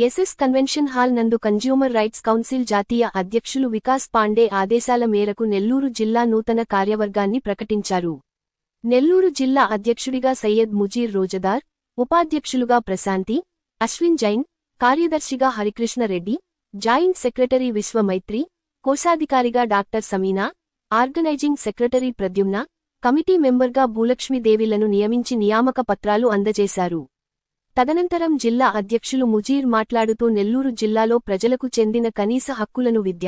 SS convention hall నందు consumer rights council జాతీయ అధ్యక్షులు వికాస్ పాండే ఆదేశాల మేరకు నెల్లూరు జిల్లా నూతన కార్యవర్గాన్ని ప్రకటించారు. నెల్లూరు జిల్లా అధ్యక్షుడిగా సయ్యద్ ముజీర్ రోజదార్, ఉపాధ్యక్షులుగా ప్రశాంతి, అశ్విన్ జైన్, కార్యదర్శిగా హరికృష్ణ రెడ్డి, జాయింట్ సెక్రటరీ విశ్వమైత్రి, కోశాధికారిగా doctor Sameena, organising secretary Pradyumna, committee మెంబర్గా భూలక్ష్మీదేవిలను నియమించి నియామక పత్రాలు అందజేశారు. తదనంతరం జిల్లా అధ్యక్షులు ముజీర్ మాట్లాడుతూ నెల్లూరు జిల్లాలో ప్రజలకు చెందిన కనీస హక్కులను విద్య,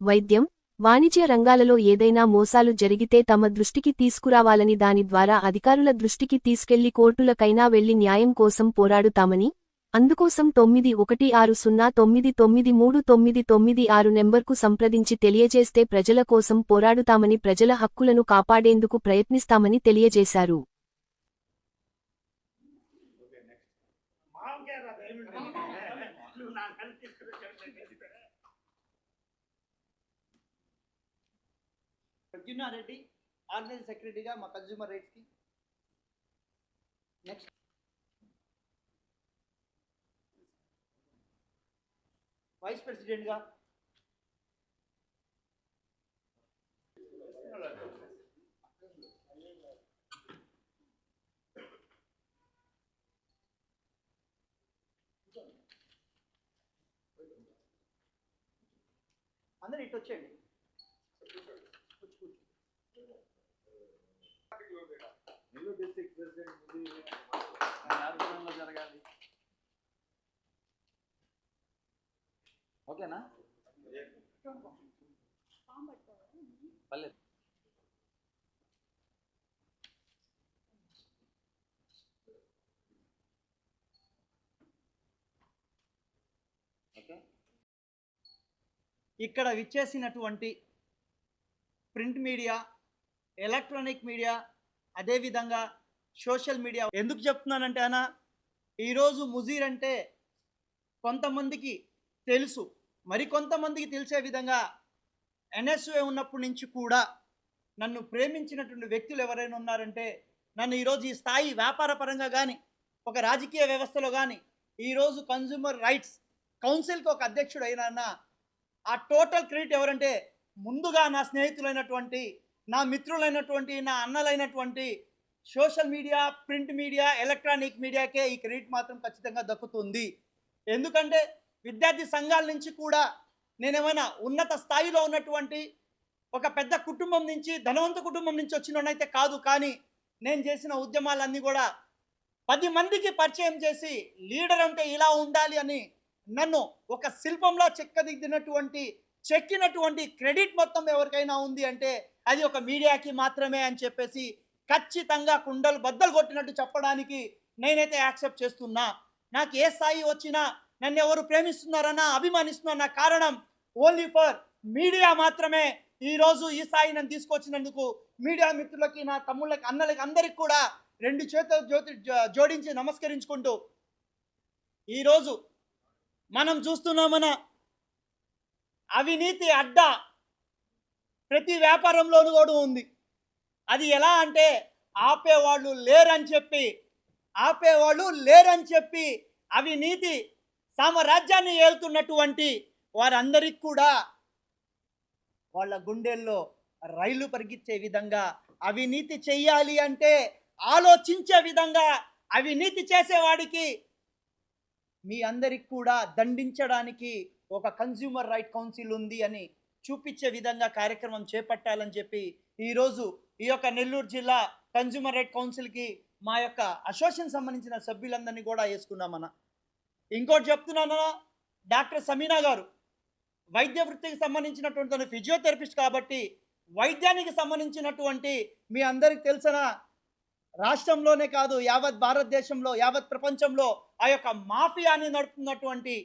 వైద్యం, వాణిజ్య రంగాలలో ఏదైనా మోసాలు జరిగితే తమ దృష్టికి తీసుకురావాలని దాని ద్వారా అధికారుల దృష్టికి తీసుకెళ్లి కోర్టులకైనా వెళ్లి న్యాయం కోసం పోరాడుతామని, అందుకోసం 9160993996 నెంబర్కు సంప్రదించి తెలియజేస్తే ప్రజల కోసం పోరాడుతామని, ప్రజల హక్కులను కాపాడేందుకు ప్రయత్నిస్తామని తెలియజేశారు. ప్రద్యుమ్న రెడ్డి ఆర్గనైజింగ్ సెక్రటరీగా మా కన్జ్యూమర్ రైట్స్ కి. నెక్స్ట్ వైస్ ప్రెసిడెంట్ గా అందరూ ఇటు వచ్చేయండి. నెల్లూరు డిస్ట్రిక్ట్ ప్రెసిడెంట్ జరగాలి. ఓకేనా? పర్లేదు. ఇక్కడ విచ్చేసినటువంటి ప్రింట్ మీడియా, ఎలక్ట్రానిక్ మీడియా, అదేవిధంగా సోషల్ మీడియా, ఎందుకు చెప్తున్నానంటే అన్న, ఈరోజు ముజీర్ అంటే కొంతమందికి తెలుసు, మరికొంతమందికి తెలిసే విధంగా ఎన్ఎస్ఏ ఉన్నప్పటి నుంచి కూడా నన్ను ప్రేమించినటువంటి వ్యక్తులు ఎవరైనా ఉన్నారంటే, నన్ను ఈరోజు ఈ స్థాయి వ్యాపార పరంగా కానీ, ఒక రాజకీయ వ్యవస్థలో కానీ, ఈరోజు కన్జ్యూమర్ రైట్స్ కౌన్సిల్కి ఒక అధ్యక్షుడు అయినా ఆ టోటల్ క్రెడిట్ ఎవరంటే, ముందుగా నా స్నేహితులైనటువంటి, నా మిత్రులైనటువంటి, నా అన్నలైనటువంటి social media, print media, electronic మీడియాకే ఈ క్రెడిట్ మాత్రం ఖచ్చితంగా దక్కుతుంది. ఎందుకంటే విద్యార్థి సంఘాల నుంచి కూడా నేనేమైనా ఉన్నత స్థాయిలో ఉన్నటువంటి ఒక పెద్ద కుటుంబం నుంచి, ధనవంత కుటుంబం నుంచి వచ్చినోనైతే కాదు, కానీ నేను చేసిన ఉద్యమాలన్నీ కూడా 10 మందికి పరిచయం చేసి లీడర్ అంటే ఇలా ఉండాలి అని నన్ను ఒక శిల్పంలో చెక్కినటువంటి క్రెడిట్ మొత్తం ఎవరికైనా ఉంది అంటే అది ఒక మీడియాకి మాత్రమే అని చెప్పేసి ఖచ్చితంగా కుండలు బద్దలు కొట్టినట్టు చెప్పడానికి నేనైతే యాక్సెప్ట్ చేస్తున్నా. నాకు ఏ స్థాయి వచ్చినా, నన్ను ఎవరు ప్రేమిస్తున్నారన్నా, అభిమానిస్తున్నారన్న కారణం ఓన్లీ ఫర్ మీడియా మాత్రమే. ఈరోజు ఈ స్థాయి నన్ను తీసుకొచ్చినందుకు మీడియా మిత్రులకి, నా తమ్ముళ్ళకి, అన్నలకి, అందరికి కూడా 2 చేతులు జోడించి నమస్కరించుకుంటూ, ఈరోజు మనం చూస్తున్నామన్న అవినీతి అడ్డ ప్రతి వ్యాపారంలోనూ కూడా ఉంది. అది ఎలా అంటే ఆపేవాళ్ళు లేరని చెప్పి అవినీతి సామ్రాజ్యాన్ని ఏలుతున్నటువంటి వారందరికీ కూడా వాళ్ళ గుండెల్లో రైలు పరిగెత్తే విధంగా అవినీతి చెయ్యాలి అంటే ఆలోచించే విధంగా అవినీతి చేసేవాడికి మీ అందరికి కూడా దండించడానికి ఒక కన్జ్యూమర్ రైట్ కౌన్సిల్ ఉంది అని చూపించే విధంగా కార్యక్రమం చేపట్టాలని చెప్పి ఈరోజు ఈ యొక్క నెల్లూరు జిల్లా కన్జ్యూమర్ రైట్ కౌన్సిల్కి మా యొక్క అసోసియేషన్ సంబంధించిన సభ్యులందరినీ కూడా వేసుకున్నామన్న. ఇంకోటి చెప్తున్నానన్నా, డాక్టర్ సమీనా గారు వైద్య వృత్తికి సంబంధించినటువంటి ఫిజియోథెరపిస్ట్ కాబట్టి వైద్యానికి సంబంధించినటువంటి మీ అందరికి తెలిసిన రాష్ట్రంలోనే కాదు, యావత్ భారతదేశంలో, యావత్ ప్రపంచంలో ఆ యొక్క మాఫియాని నడుపుతున్నటువంటి,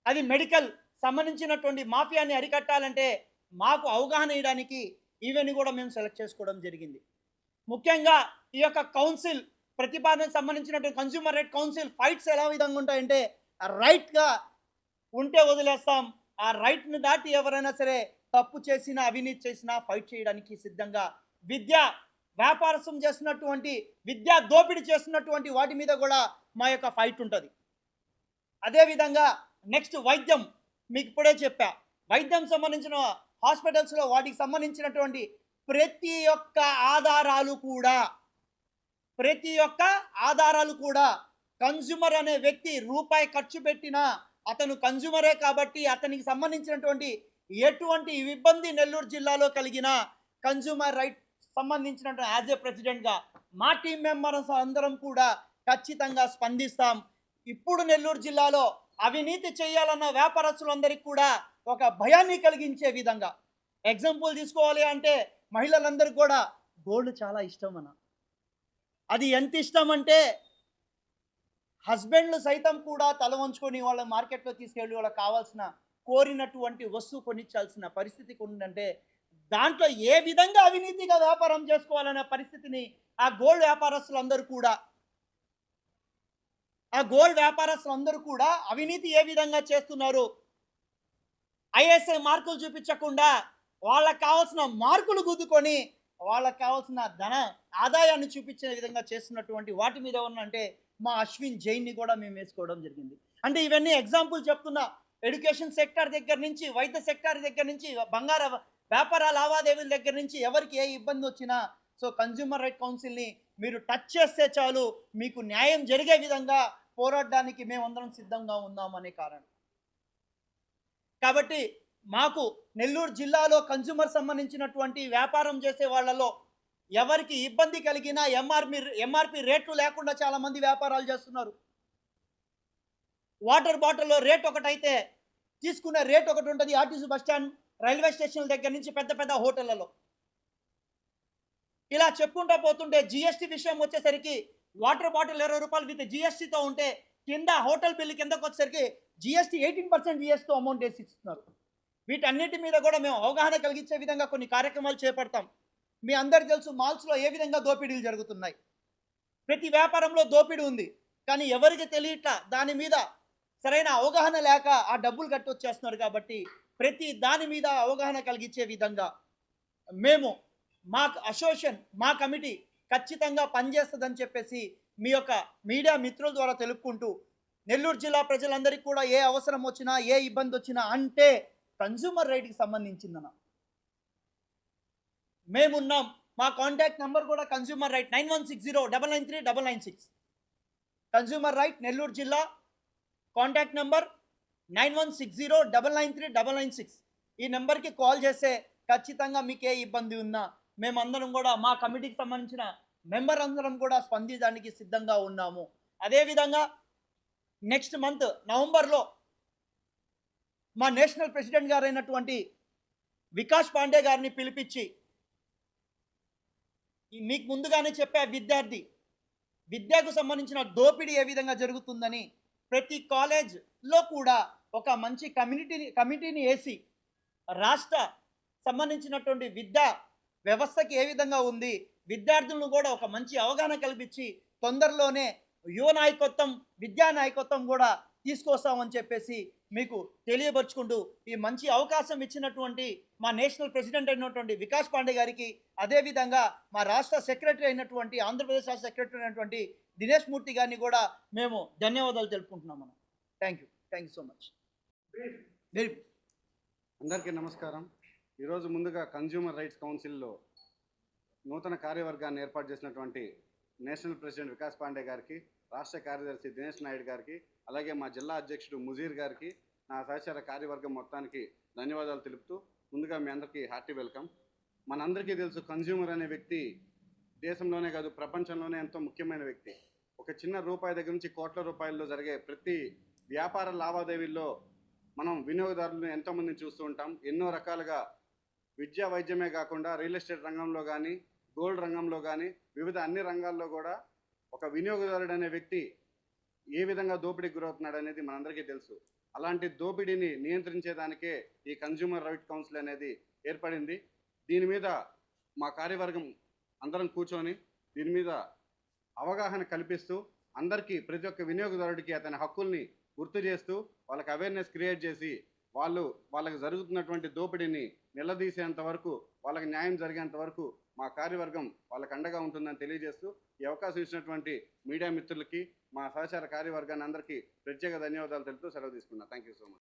అది మెడికల్ సంబంధించినటువంటి మాఫియాని అరికట్టాలంటే మాకు అవగాహన ఇవ్వడానికి ఈవెన్ కూడా మేము సెలెక్ట్ చేసుకోవడం జరిగింది. ముఖ్యంగా ఈ యొక్క కౌన్సిల్ ప్రతిపాదనకు సంబంధించినటువంటి కన్జ్యూమర్ రైట్ కౌన్సిల్ ఫైట్స్ ఎలా విధంగా ఉంటాయంటే, రైట్గా ఉంటే వదిలేస్తాం, ఆ రైట్ని దాటి ఎవరైనా సరే తప్పు చేసినా, అవినీతి చేసినా ఫైట్ చేయడానికి సిద్ధంగా, విద్యా వ్యాపారసం చేస్తున్నటువంటి, విద్యా దోపిడీ చేస్తున్నటువంటి వాటి మీద కూడా మా యొక్క ఫైట్ ఉంటుంది. అదేవిధంగా నెక్స్ట్ వైద్యం, మీకు ఇప్పుడే చెప్పా, వైద్యం సంబంధించిన హాస్పిటల్స్లో వాటికి సంబంధించినటువంటి ప్రతి ఒక్క ఆధారాలు కూడా ప్రతి ఒక్క ఆధారాలు కూడా కన్జ్యూమర్ అనే వ్యక్తి రూపాయి ఖర్చు పెట్టినా అతను కన్జ్యూమరే కాబట్టి అతనికి సంబంధించినటువంటి ఎటువంటి ఇబ్బంది నెల్లూరు జిల్లాలో కలిగిన కన్జ్యూమర్ రైట్ సంబంధించినటువంటి యాజ్ ఏ ప్రెసిడెంట్గా మా టీం మెంబర్స్ అందరం కూడా ఖచ్చితంగా స్పందిస్తాం. ఇప్పుడు నెల్లూరు జిల్లాలో అవినీతి చేయాలన్న వ్యాపారస్తులందరికీ కూడా ఒక భయాన్ని కలిగించే విధంగా, ఎగ్జాంపుల్ తీసుకోవాలి అంటే మహిళలందరికీ కూడా గోల్డ్ చాలా ఇష్టం అన్న. అది ఎంత ఇష్టం అంటే హస్బెండ్లు సైతం కూడా తల వంచుకొని వాళ్ళ మార్కెట్లో తీసుకెళ్ళి వాళ్ళకి కావాల్సిన కోరినటువంటి వస్తువు కొనిచ్చాల్సిన పరిస్థితికి ఉందంటే దాంట్లో ఏ విధంగా అవినీతిగా వ్యాపారం చేసుకోవాలనే పరిస్థితిని ఆ గోల్డ్ వ్యాపారస్తులందరూ కూడా అవినీతి ఏ విధంగా చేస్తున్నారు, ఐఎస్ఐ మార్కులు చూపించకుండా వాళ్ళకి కావాల్సిన మార్కులు గుద్దుకొని వాళ్ళకి కావాల్సిన ధన ఆదాయాన్ని చూపించే విధంగా చేస్తున్నటువంటి వాటి మీద ఉన్నంటే మా అశ్విన్ జైన్ని కూడా మేము వేసుకోవడం జరిగింది. అంటే ఇవన్నీ ఎగ్జాంపుల్ చెప్తున్నా. ఎడ్యుకేషన్ సెక్టార్ దగ్గర నుంచి, వైద్య సెక్టార్ దగ్గర నుంచి, బంగార వ్యాపార లావాదేవీల దగ్గర నుంచి ఎవరికి ఏ ఇబ్బంది వచ్చినా సో కన్జ్యూమర్ రైట్ కౌన్సిల్ని మీరు టచ్ చేస్తే చాలు మీకు న్యాయం జరిగే విధంగా పోరాడడానికి మేమందరం సిద్ధంగా ఉన్నామనే కారణం. కాబట్టి మాకు నెల్లూరు జిల్లాలో కన్జ్యూమర్ సంబంధించినటువంటి వ్యాపారం చేసే వాళ్ళలో ఎవరికి ఇబ్బంది కలిగినా ఎంఆర్పి రేట్లు లేకుండా చాలామంది వ్యాపారాలు చేస్తున్నారు. వాటర్ బాటిల్లో రేట్ ఒకటైతే తీసుకునే రేట్ ఒకటి ఉంటుంది ఆర్టీసీ బస్టాండ్, రైల్వే స్టేషన్ల దగ్గర నుంచి పెద్ద పెద్ద హోటళ్లలో. ఇలా చెప్పుకుంటూ పోతుంటే జిఎస్టీ విషయం వచ్చేసరికి వాటర్ బాటిల్ 20 రూపాయలు విత్ జిఎస్టీతో ఉంటే కింద హోటల్ బిల్లు కిందకు వచ్చేసరికి జిఎస్టీ 18% జిఎస్టీతో అమౌంట్ వేసి ఇస్తున్నారు. వీటన్నిటి మీద కూడా మేము అవగాహన కలిగించే విధంగా కొన్ని కార్యక్రమాలు చేపడతాం. మీ అందరికీ తెలుసు మాల్స్లో ఏ విధంగా దోపిడీలు జరుగుతున్నాయి. ప్రతి వ్యాపారంలో దోపిడీ ఉంది, కానీ ఎవరికి తెలియట్లా. దాని మీద సరైన అవగాహన లేక ఆ డబ్బులు కట్టి వచ్చేస్తున్నారు. కాబట్టి ప్రతి దాని మీద అవగాహన కలిగించే విధంగా మేము మా అసోసియేషన్, మా కమిటీ ఖచ్చితంగా పనిచేస్తుందని చెప్పేసి మీ యొక్క మీడియా మిత్రుల ద్వారా తెలుపుకుంటూ, నెల్లూరు జిల్లా ప్రజలందరికీ కూడా ఏ అవసరం వచ్చినా ఏ ఇబ్బంది వచ్చినా అంటే కన్జ్యూమర్ రైట్కి సంబంధించిందన్న మేమున్నాం. మా కాంటాక్ట్ నెంబర్ కూడా consumer right 9160993996. Consumer right Nellore జిల్లా కాంటాక్ట్ నెంబర్ 9160993996. ఈ నెంబర్కి కాల్ చేస్తే ఖచ్చితంగా మీకు ఏ ఇబ్బంది ఉన్నా మేమందరం కూడా మా కమిటీకి సంబంధించిన మెంబర్ అందరం కూడా స్పందించడానికి సిద్ధంగా ఉన్నాము. అదేవిధంగా నెక్స్ట్ మంత్ నవంబర్లో మా నేషనల్ ప్రెసిడెంట్ గారైనటువంటి వికాస్ పాండే గారిని పిలిపించి, మీకు ముందుగానే చెప్పే విద్యకు సంబంధించిన దోపిడీ ఏ విధంగా జరుగుతుందని ప్రతి కాలేజ్లో కూడా ఒక మంచి కమిటీని వేసి రాష్ట్ర సంబంధించినటువంటి విద్యా వ్యవస్థకి ఏ విధంగా ఉంది, విద్యార్థులను కూడా ఒక మంచి అవగాహన కల్పించి తొందరలోనే యువ నాయకత్వం, విద్యా నాయకత్వం కూడా తీసుకొస్తామని చెప్పేసి మీకు తెలియపరుచుకుంటూ, ఈ మంచి అవకాశం ఇచ్చినటువంటి మా నేషనల్ ప్రెసిడెంట్ అయినటువంటి వికాస్ పాండే గారికి, అదేవిధంగా మా రాష్ట్ర సెక్రటరీ అయినటువంటి ఆంధ్రప్రదేశ్ రాష్ట్ర సెక్రటరీ అయినటువంటి దినేష్ మూర్తి గారిని కూడా మేము ధన్యవాదాలు తెలుపుకుంటున్నాము. Thank you so much. అందరికీ నమస్కారం. ఈరోజు ముందుగా కన్జ్యూమర్ రైట్స్ కౌన్సిల్లో నూతన కార్యవర్గాన్ని ఏర్పాటు చేసినటువంటి నేషనల్ ప్రెసిడెంట్ వికాస్ పాండే గారికి, రాష్ట్ర కార్యదర్శి దినేష్ నాయుడు గారికి, అలాగే మా జిల్లా అధ్యక్షుడు ముజీర్ గారికి, నా సహచర కార్యవర్గం మొత్తానికి ధన్యవాదాలు తెలుపుతూ, ముందుగా మీ అందరికీ హార్టీ వెల్కమ్. మనందరికీ తెలుసు, కన్జ్యూమర్ అనే వ్యక్తి దేశంలోనే కాదు ప్రపంచంలోనే ఎంతో ముఖ్యమైన వ్యక్తి. ఒక చిన్న రూపాయి దగ్గర నుంచి కోట్ల రూపాయల్లో జరిగే ప్రతి వ్యాపార లావాదేవీల్లో మనం వినియోగదారులను ఎంతోమందిని చూస్తూ ఉంటాం. ఎన్నో రకాలుగా విద్యా వైద్యమే కాకుండా రియల్ ఎస్టేట్ రంగంలో కానీ, గోల్డ్ రంగంలో కానీ, వివిధ అన్ని రంగాల్లో కూడా ఒక వినియోగదారుడు అనే వ్యక్తి ఏ విధంగా దోపిడీకి గురవుతున్నాడు అనేది మనందరికీ తెలుసు. అలాంటి దోపిడీని నియంత్రించేదానికే ఈ కన్జ్యూమర్ రైట్ కౌన్సిల్ అనేది ఏర్పడింది. దీని మీద మా కార్యవర్గం అందరం కూర్చొని దీని మీద అవగాహన కల్పిస్తూ, అందరికీ ప్రతి ఒక్క వినియోగదారుడికి అతని హక్కుల్ని గుర్తు చేస్తూ, వాళ్ళకి అవేర్నెస్ క్రియేట్ చేసి వాళ్ళకి జరుగుతున్నటువంటి దోపిడీని నిలదీసేంత వరకు, వాళ్ళకి న్యాయం జరిగేంత వరకు మా కార్యవర్గం వాళ్ళకి అండగా ఉంటుందని తెలియజేస్తూ, ఈ అవకాశం ఇచ్చినటువంటి మీడియా మిత్రులకి, మా సహచార కార్యవర్గాన్ని అందరికీ ప్రత్యేక ధన్యవాదాలు తెలుపుతూ సెలవు తీసుకున్నాను. Thank you so much.